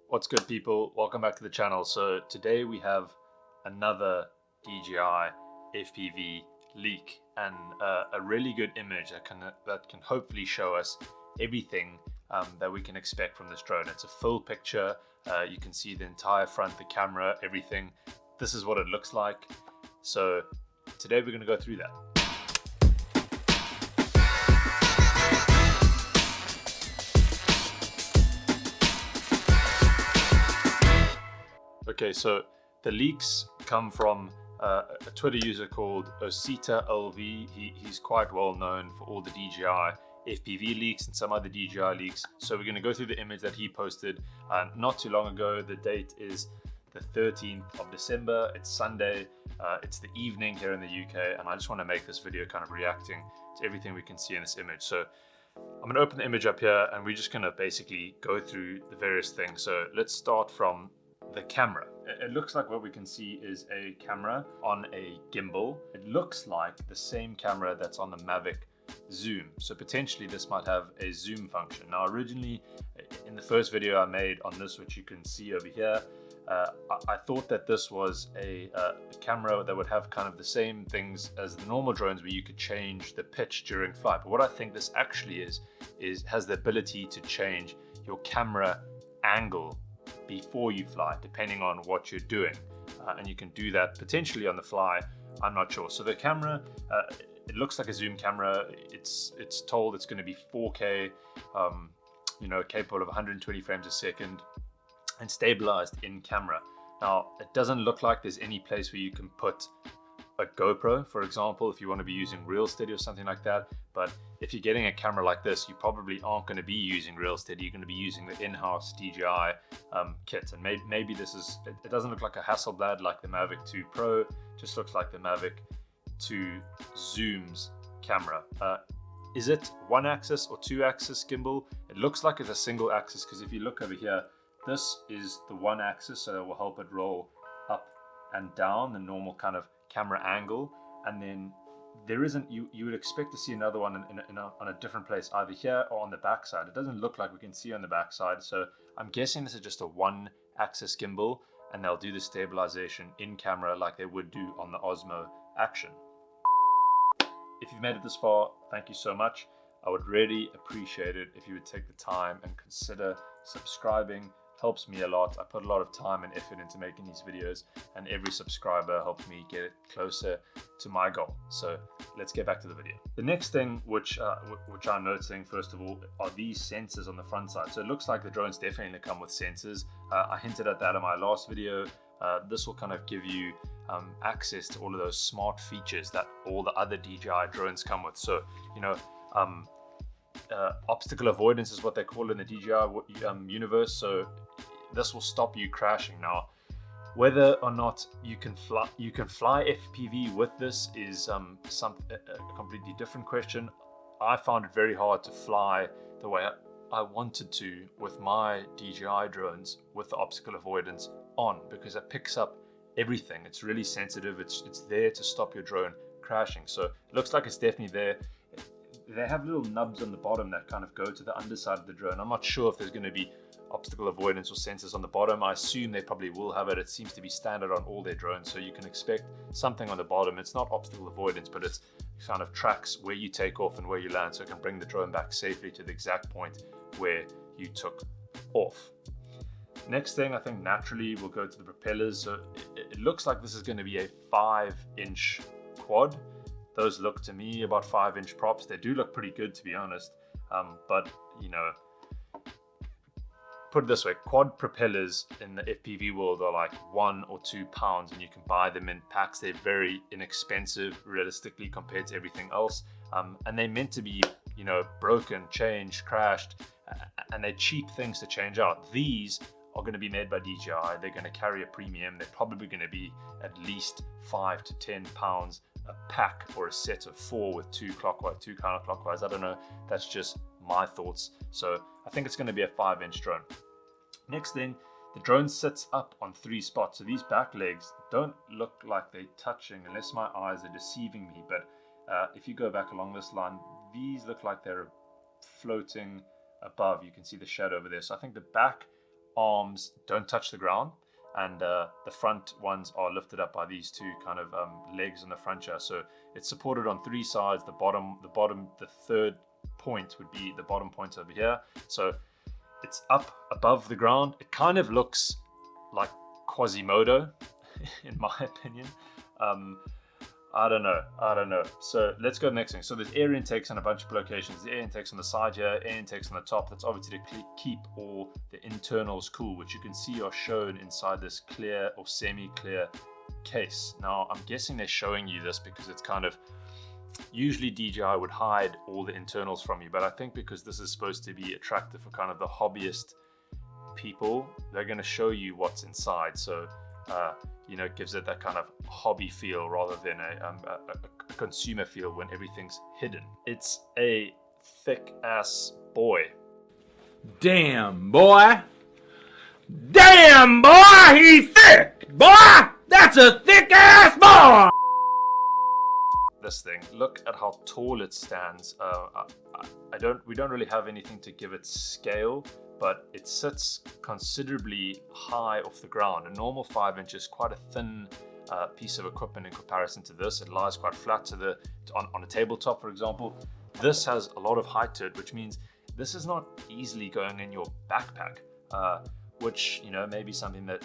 What's good, people? Welcome back to the channel. So today we have another DJI FPV leak and a really good image that can hopefully show us everything that we can expect from this drone. It's a full picture. You can see the entire front, the camera, everything. This is what it looks like. So today we're going to go through that. Okay, so the leaks come from a Twitter user called Osita LV. He's quite well known for all the DJI FPV leaks and some other DJI leaks. So we're going to go through the image that he posted not too long ago. The date is the 13th of December. It's Sunday. It's the evening here in the UK, and I just want to make this video kind of reacting to everything we can see in this image. So I'm going to open the image up here, and we're just going to basically go through the various things. So let's start from the camera. It looks like what we can see is a camera on a gimbal. It looks like the same camera that's on the Mavic Zoom. So potentially this might have a zoom function. Now originally in the first video I made on this, which you can see over here, I thought that this was a camera that would have kind of the same things as the normal drones where you could change the pitch during flight. But what I think this actually has the ability to change your camera angle before you fly, depending on what you're doing, and you can do that potentially on the fly. I'm not sure. So the camera, it looks like a zoom camera. It's told it's going to be 4K, capable of 120 frames a second, and stabilized in camera. Now it doesn't look like there's any place where you can put a GoPro, for example, if you want to be using real steady or something like that. But if you're getting a camera like this, you probably aren't going to be using real steady. You're going to be using the in-house DJI kit. And maybe this is, it doesn't look like a Hasselblad like the Mavic 2 Pro, just looks like the Mavic 2 Zoom's camera. Is it one axis or two axis gimbal? It looks like it's a single axis, because if you look over here, this is the one axis, so that will help it roll up and down, the normal kind of camera angle. And then there isn't, you would expect to see another one on a different place, either here or on the back side. It doesn't look like we can see on the back side, so I'm guessing this is just a one axis gimbal, and they'll do the stabilization in camera like they would do on the Osmo Action. If you've made it this far, thank you so much. I would really appreciate it if you would take the time and consider subscribing. Helps me a lot. I put a lot of time and effort into making these videos, and every subscriber helps me get closer to my goal. So let's get back to the video. The next thing which I'm noticing, first of all, are these sensors on the front side. So it looks like the drone's definitely going to come with sensors. I hinted at that in my last video. This will kind of give you access to all of those smart features that all the other DJI drones come with. So, obstacle avoidance is what they call it in the DJI universe. So this will stop you crashing. Now, whether or not you can fly FPV with this is a completely different question. I found it very hard to fly the way I wanted to with my DJI drones with the obstacle avoidance on, because it picks up everything. It's really sensitive. It's there to stop your drone crashing. So it looks like it's definitely there. They have little nubs on the bottom that kind of go to the underside of the drone. I'm not sure if there's going to be obstacle avoidance or sensors on the bottom. I assume they probably will have it. It seems to be standard on all their drones, so you can expect something on the bottom. It's not obstacle avoidance, but it's kind of tracks where you take off and where you land, so it can bring the drone back safely to the exact point where you took off. Next thing, I think naturally we'll go to the propellers. So it looks like this is going to be a 5-inch quad. Those look to me about 5-inch props. They do look pretty good, to be honest. But put it this way, quad propellers in the FPV world are like 1 or 2 pounds, and you can buy them in packs. They're very inexpensive, realistically, compared to everything else. And they're meant to be, broken, changed, crashed, and they're cheap things to change out. These are going to be made by DJI. They're going to carry a premium. They're probably going to be at least 5 to 10 pounds a pack, or a set of 4 with 2 clockwise, 2 counterclockwise. I don't know. That's just my thoughts. So I think it's going to be a 5-inch drone. Next thing, the drone sits up on 3 spots. So these back legs don't look like they're touching, unless my eyes are deceiving me. But if you go back along this line, these look like they're floating above. You can see the shadow over there. So I think the back arms don't touch the ground, and the front ones are lifted up by these two kind of legs on the front here. So it's supported on three sides. The third point would be the bottom point over here. So it's up above the ground. It kind of looks like Quasimodo, in my opinion. I don't know. So let's go to the next thing. So there's air intakes on a bunch of locations. The air intakes on the side here, air intakes on the top. That's obviously to keep all the internals cool, which you can see are shown inside this clear or semi-clear case. Now, I'm guessing they're showing you this because it's kind of, usually DJI would hide all the internals from you, but I think because this is supposed to be attractive for kind of the hobbyist people, they're going to show you what's inside. So it gives it that kind of hobby feel rather than a consumer feel when everything's hidden. It's a thick ass boy. Damn boy, he's thick, boy. That's a thick ass boy. This thing, look at how tall it stands. We don't really have anything to give it scale, but it sits considerably high off the ground. A normal 5-inch is quite a thin piece of equipment in comparison to this. It lies quite flat on a tabletop, for example. This has a lot of height to it, which means this is not easily going in your backpack, which may be something that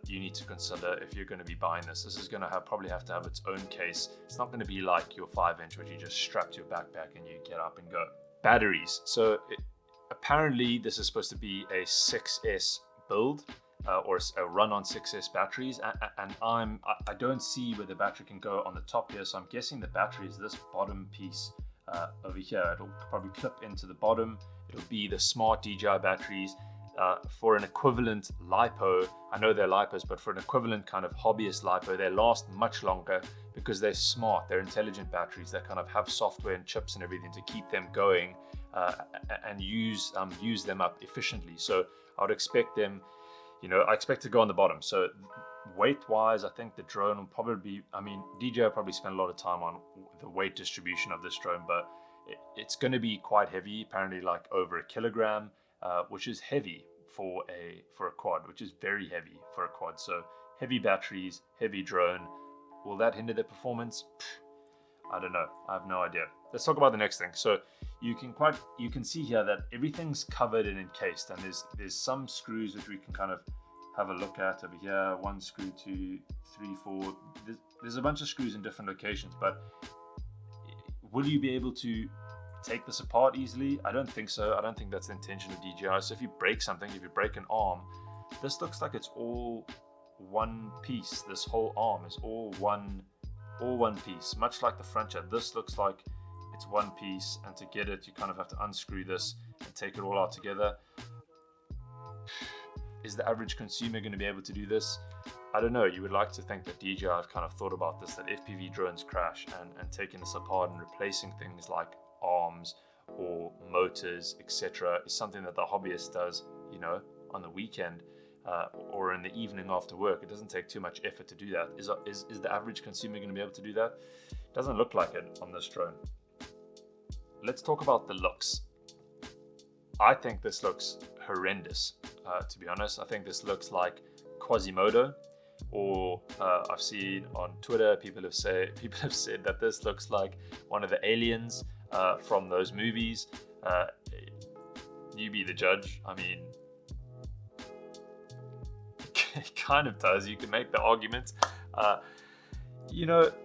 you need to consider if you're going to be buying this. This is going to probably have to have its own case. It's not going to be like your 5-inch, which you just strap to your backpack and you get up and go. Batteries. So apparently this is supposed to be a 6S build, or a run on 6S batteries, and I don't see where the battery can go on the top here, so I'm guessing the battery is this bottom piece over here. It'll probably clip into the bottom. It'll be the smart DJI batteries. For an equivalent LiPo, I know they're LiPos, but for an equivalent kind of hobbyist LiPo, they last much longer because they're smart, they're intelligent batteries that kind of have software and chips and everything to keep them going and use them up efficiently. So I would expect them, I expect to go on the bottom. So weight-wise, I think the drone will probably DJI probably spent a lot of time on the weight distribution of this drone, but it's going to be quite heavy, apparently like over 1 kilogram, which is heavy for a quad, which is very heavy for a quad. So heavy batteries, heavy drone. Will that hinder the performance? I don't know. I have no idea. Let's talk about the next thing. So you can see here that everything's covered and encased, and there's some screws which we can kind of have a look at over here. 1 screw, 2, 3, 4. There's a bunch of screws in different locations, but will you be able to take this apart easily? I don't think so. I don't think that's the intention of DJI. So if you break something, if you break an arm, this looks like it's all one piece. This whole arm is all one piece, much like the front jet. This looks like it's one piece, and to get it, you kind of have to unscrew this and take it all out together. Is the average consumer going to be able to do this? I don't know. You would like to think that DJI have kind of thought about this, that FPV drones crash, and taking this apart and replacing things like arms or motors, etc., is something that the hobbyist does, on the weekend or in the evening after work. It doesn't take too much effort to do that. Is the average consumer going to be able to do that? Doesn't look like it on this drone. Let's talk about the looks. I think this looks horrendous, to be honest. I think this looks like Quasimodo, or I've seen on Twitter people have said that this looks like one of the aliens from those movies. You be the judge. I mean, it kind of does. You can make the argument.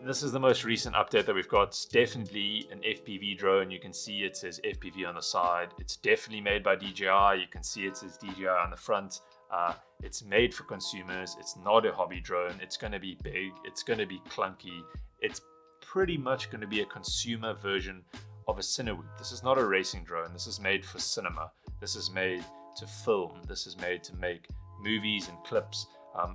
This is the most recent update that we've got. It's definitely an FPV drone. You can see it says FPV on the side. It's definitely made by DJI. You can see it says DJI on the front. It's made for consumers. It's not a hobby drone. It's going to be big. It's going to be clunky. It's pretty much going to be a consumer version of a Cinewoop. This is not a racing drone. This is made for cinema. This is made to film. This is made to make movies and clips,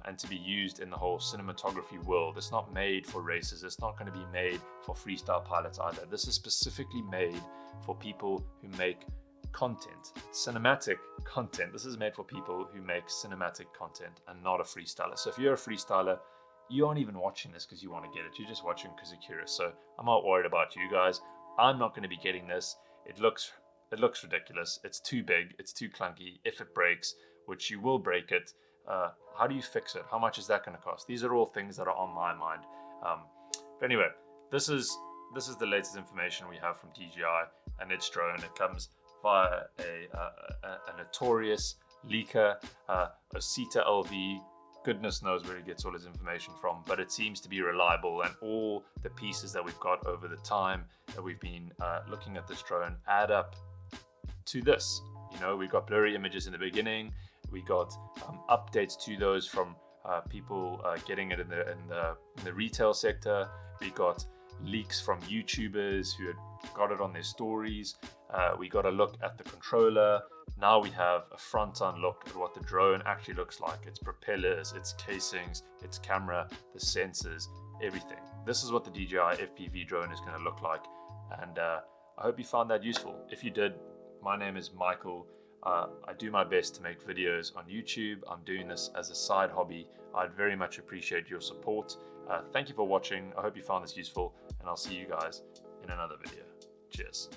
and to be used in the whole cinematography world. It's not made for races. It's not going to be made for freestyle pilots either. This is specifically made for people who make content, cinematic content. This is made for people who make cinematic content and not a freestyler. So if you're a freestyler, you aren't even watching this because you want to get it. You're just watching because you're curious. So I'm not worried about you guys. I'm not going to be getting this. It looks ridiculous. It's too big. It's too clunky. If it breaks, which you will break it, how do you fix it? How much is that going to cost? These are all things that are on my mind. But anyway, this is the latest information we have from DJI and its drone. It comes via a notorious leaker, Osita LV. Goodness knows where he gets all his information from, but it seems to be reliable, and all the pieces that we've got over the time that we've been looking at this drone add up to this. We got blurry images in the beginning. We got updates to those from people getting it in the retail sector. We got leaks from YouTubers who had got it on their stories. We got a look at the controller. Now we have a front-on look at what the drone actually looks like. Its propellers, its casings, its camera, the sensors, everything. This is what the DJI FPV drone is going to look like, and I hope you found that useful. If you did, my name is Michael. I do my best to make videos on YouTube. I'm doing this as a side hobby. I'd very much appreciate your support. Thank you for watching. I hope you found this useful, and I'll see you guys in another video. Cheers.